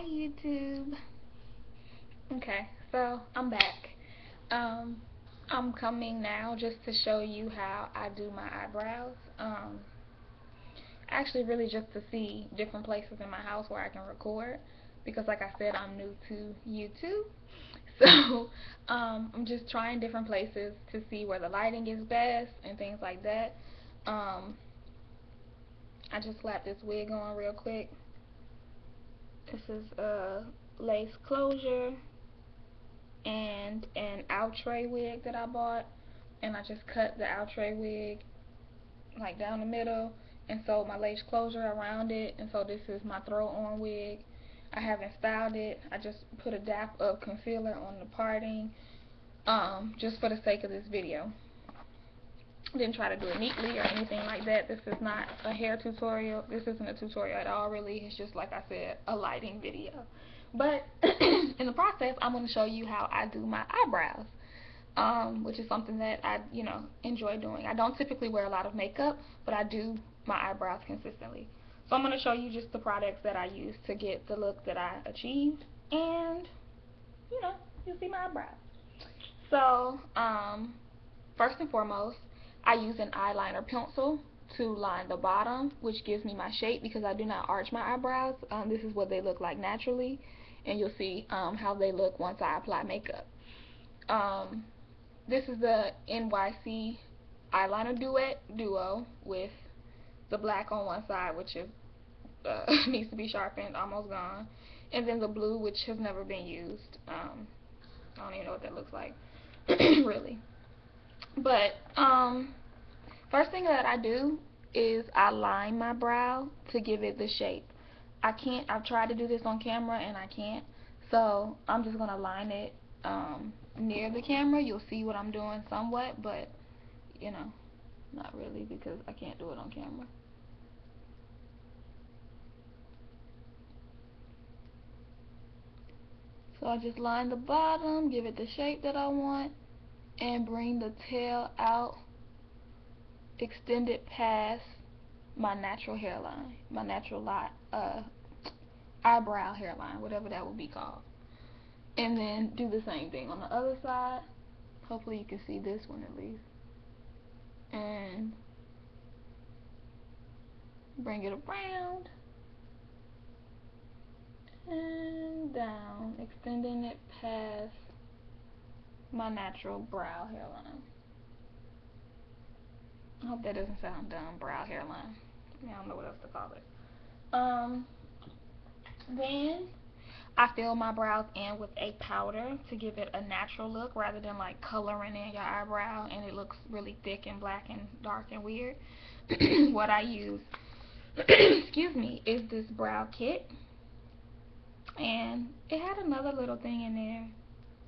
Hi YouTube. Okay, so I'm back. I'm coming now just to show you how I do my eyebrows. Actually really just to see different places in my house where I can record because like I said, I'm new to YouTube. So I'm just trying different places to see where the lighting is best and things like that. I just slapped this wig on real quick. This is a lace closure and an outre wig that I bought, and I just cut the outre wig like down the middle and sewed my lace closure around it. And so this is my throw on wig. I haven't styled it. I just put a dap of concealer on the parting, just for the sake of this video. I didn't try to do it neatly or anything like that. This is not a hair tutorial. This isn't a tutorial at all, really. It's just, like I said, a lighting video. But in the process, I'm going to show you how I do my eyebrows, which is something that I, enjoy doing. I don't typically wear a lot of makeup, but I do my eyebrows consistently. So I'm going to show you just the products that I use to get the look that I achieved, and, you'll see my eyebrows. So, first and foremost, I use an eyeliner pencil to line the bottom, which gives me my shape because I do not arch my eyebrows. This is what they look like naturally, and you'll see how they look once I apply makeup. This is the NYC eyeliner duo with the black on one side, which is needs to be sharpened, almost gone, and then the blue, which has never been used. I don't even know what that looks like, really. But first thing that I do is I line my brow to give it the shape. I've tried to do this on camera and I can't, so I'm just gonna line it near the camera. You'll see what I'm doing somewhat, but not really because I can't do it on camera. So I just line the bottom, give it the shape that I want, and bring the tail out, extend it past my natural hairline, my natural eyebrow hairline, whatever that would be called. And then do the same thing on the other side. Hopefully you can see this one at least. And bring it around and down, extending it past my natural brow hairline. I hope that doesn't sound dumb, brow hairline. I don't know what else to call it. Then I fill my brows in with a powder to give it a natural look rather than like coloring in your eyebrow and it looks really thick and black and dark and weird. What I use, excuse me, is this brow kit, and it had another little thing in there.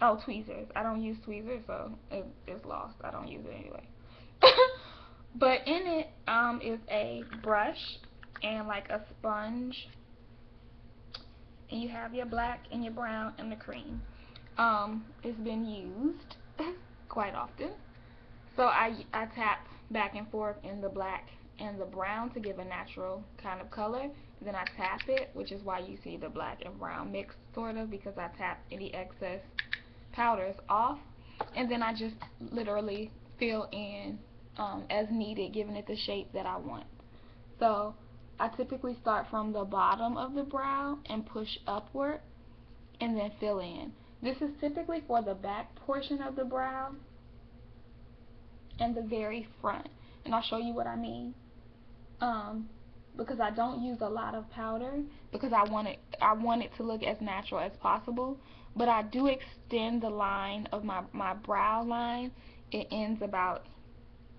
Oh, tweezers. I don't use tweezers, so it's lost. I don't use it anyway. But in it is a brush and like a sponge, and you have your black and your brown and the cream. It's been used quite often, so I tap back and forth in the black and the brown to give a natural kind of color. Then I tap it, which is why you see the black and brown mixed sort of, because I tap any excess powders off, and then I just literally fill in as needed, giving it the shape that I want. So I typically start from the bottom of the brow and push upward and then fill in. This is typically for the back portion of the brow and the very front, and I'll show you what I mean. Because I don't use a lot of powder because I want it to look as natural as possible, but I do extend the line of my brow line. It ends about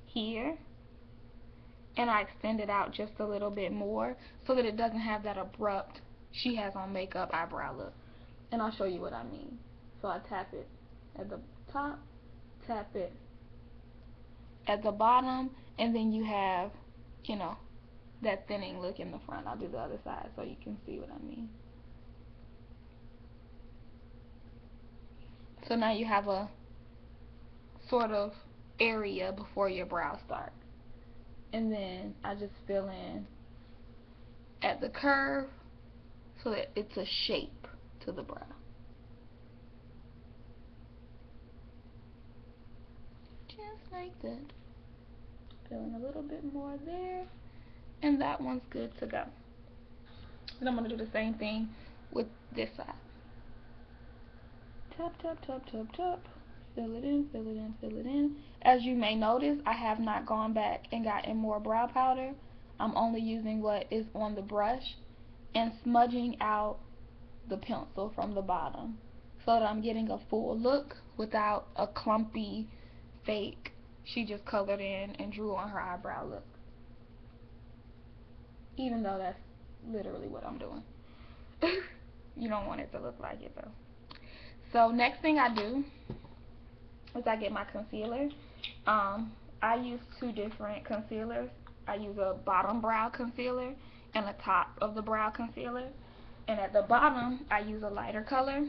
here, and I extend it out just a little bit more so that it doesn't have that abrupt she has on makeup eyebrow look. And I'll show you what I mean. So I tap it at the top, tap it at the bottom, and then you have, that thinning look in the front. I'll do the other side so you can see what I mean. So now you have a sort of area before your brows start. And then I just fill in at the curve so that it's a shape. to the brow. Just like that. Filling a little bit more there. And that one's good to go. And I'm going to do the same thing with this side. Tap, tap, tap, tap, tap. Fill it in, fill it in, fill it in. As you may notice, I have not gone back and gotten more brow powder. I'm only using what is on the brush and smudging out the pencil from the bottom so that I'm getting a full look without a clumpy fake she just colored in and drew on her eyebrow look. Even though that's literally what I'm doing. You don't want it to look like it though. So next thing I do is I get my concealer. I use two different concealers. I use a bottom brow concealer and a top of the brow concealer. And at the bottom, I use a lighter color,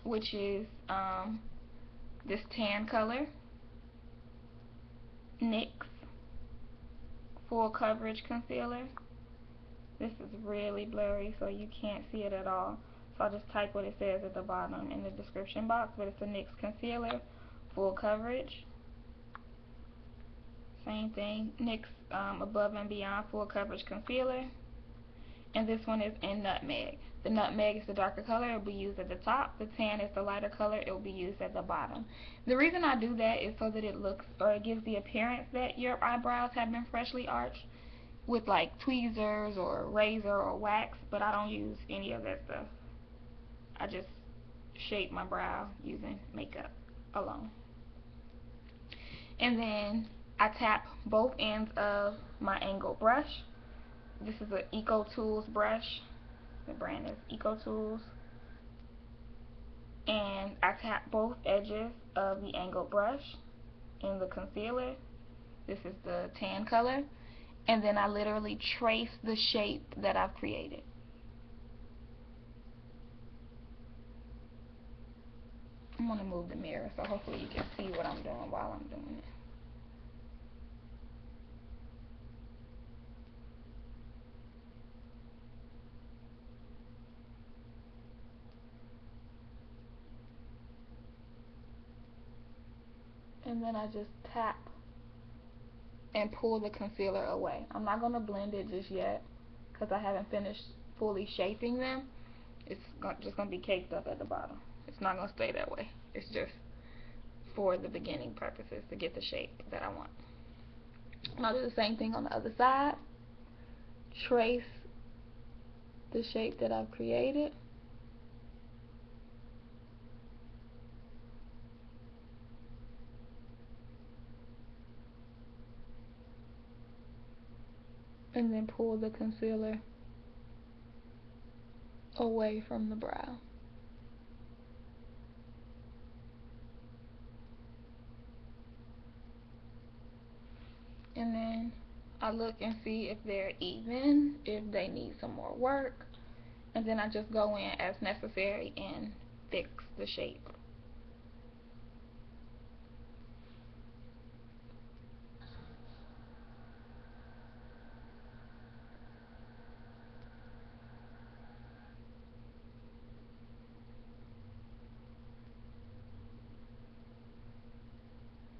which is this tan color, NYX Full Coverage Concealer. This is really blurry, so you can't see it at all. So I'll just type what it says at the bottom in the description box, but it's a NYX Concealer, Full Coverage. Same thing, NYX Above and Beyond Full Coverage Concealer. And this one is in Nutmeg. The Nutmeg is the darker color, it will be used at the top. The tan is the lighter color, it will be used at the bottom. The reason I do that is so that it looks, or it gives the appearance that your eyebrows have been freshly arched with like tweezers or razor or wax, but I don't use any of that stuff. I just shape my brow using makeup alone. And then I tap both ends of my angled brush. This is an Eco Tools brush. The brand is Eco Tools. And I tap both edges of the angled brush in the concealer. This is the tan color. And then I literally trace the shape that I've created. I'm going to move the mirror so hopefully you can see what I'm doing while I'm doing it. And then I just tap and pull the concealer away. I'm not going to blend it just yet because I haven't finished fully shaping them. It's just going to be caked up at the bottom. It's not going to stay that way. It's just for the beginning purposes to get the shape that I want. And I'll do the same thing on the other side. Trace the shape that I've created. And then pull the concealer away from the brow. And then I look and see if they're even, if they need some more work. And then I just go in as necessary and fix the shape.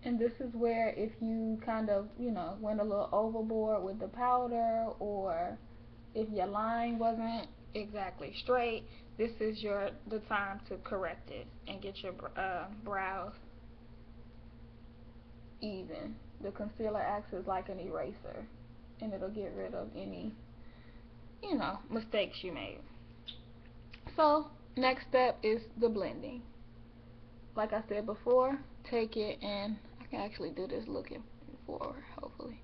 And this is where if you kind of, went a little overboard with the powder, or if your line wasn't exactly straight, this is the time to correct it and get your brows even. The concealer acts as like an eraser, and it'll get rid of any, mistakes you made. So next step is the blending. Like I said before, take it, and I can actually do this looking forward, hopefully.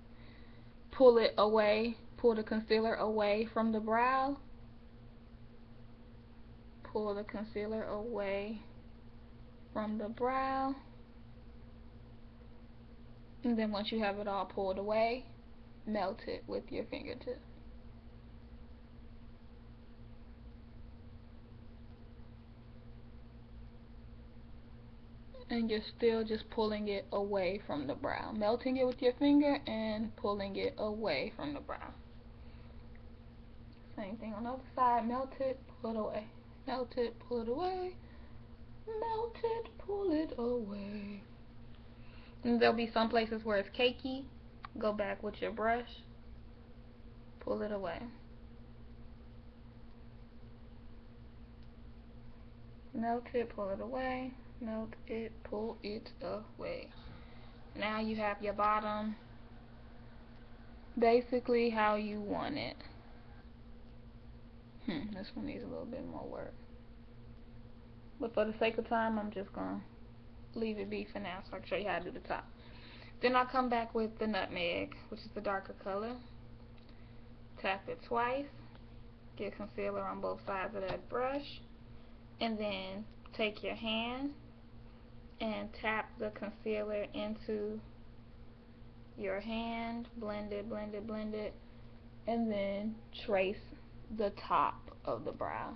Pull it away, pull the concealer away from the brow. Pull the concealer away from the brow. And then once you have it all pulled away, melt it with your fingertip. And you're still just pulling it away from the brow. Melting it with your finger and pulling it away from the brow. Same thing on the other side. Melt it, pull it away. Melt it, pull it away. Melt it, pull it away. And there'll be some places where it's cakey. Go back with your brush. Pull it away. Melt it, pull it away. Melt it, pull it away. Now you have your bottom basically how you want it. This one needs a little bit more work. But for the sake of time, I'm just going to leave it be for now so I can show you how to do the top. Then I'll come back with the nutmeg, which is the darker color. Tap it twice. Get concealer on both sides of that brush. And then take your hand and tap the concealer into your hand. Blend it, blend it, blend it. And then trace the top of the brow.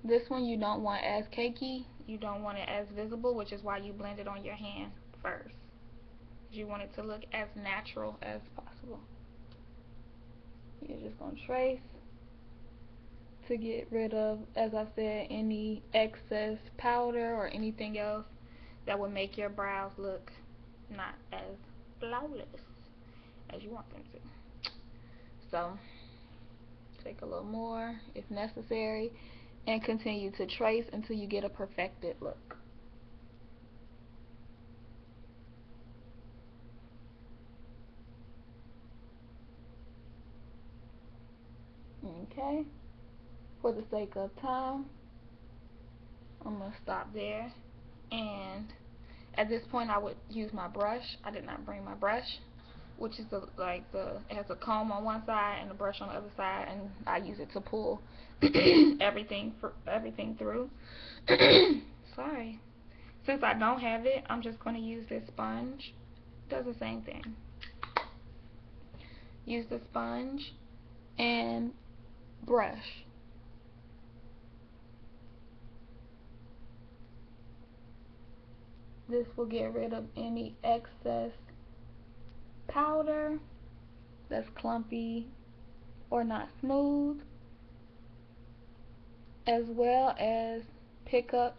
This one you don't want as cakey, you don't want it as visible, which is why you blend it on your hand first. You want it to look as natural as possible. You're just going to trace to get rid of, as I said, any excess powder or anything else that would make your brows look not as flawless as you want them to. So take a little more if necessary and continue to trace until you get a perfected look. Okay, for the sake of time, I'm going to stop there, and at this point I would use my brush. I did not bring my brush, which is it has a comb on one side and a brush on the other side, and I use it to pull everything through. Sorry. Since I don't have it, I'm just going to use this sponge. It does the same thing. Use the sponge and brush. This will get rid of any excess powder that's clumpy or not smooth, as well as pick up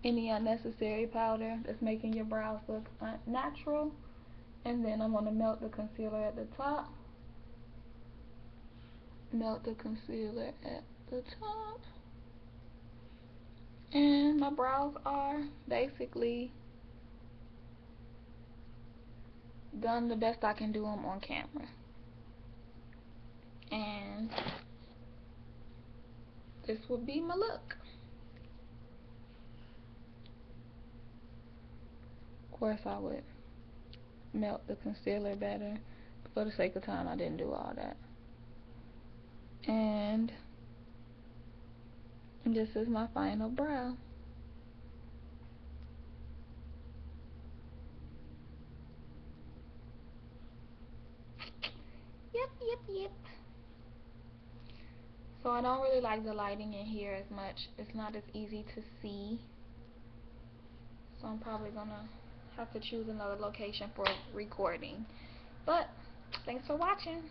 any unnecessary powder that's making your brows look unnatural. And then I'm going to melt the concealer at the top. Melt the concealer at the top. And my brows are basically done the best I can do them on camera. And this would be my look. Of course I would melt the concealer better. For the sake of time, I didn't do all that. And this is my final brow. Yep. So I don't really like the lighting in here as much. It's not as easy to see. So I'm probably gonna have to choose another location for recording. But thanks for watching.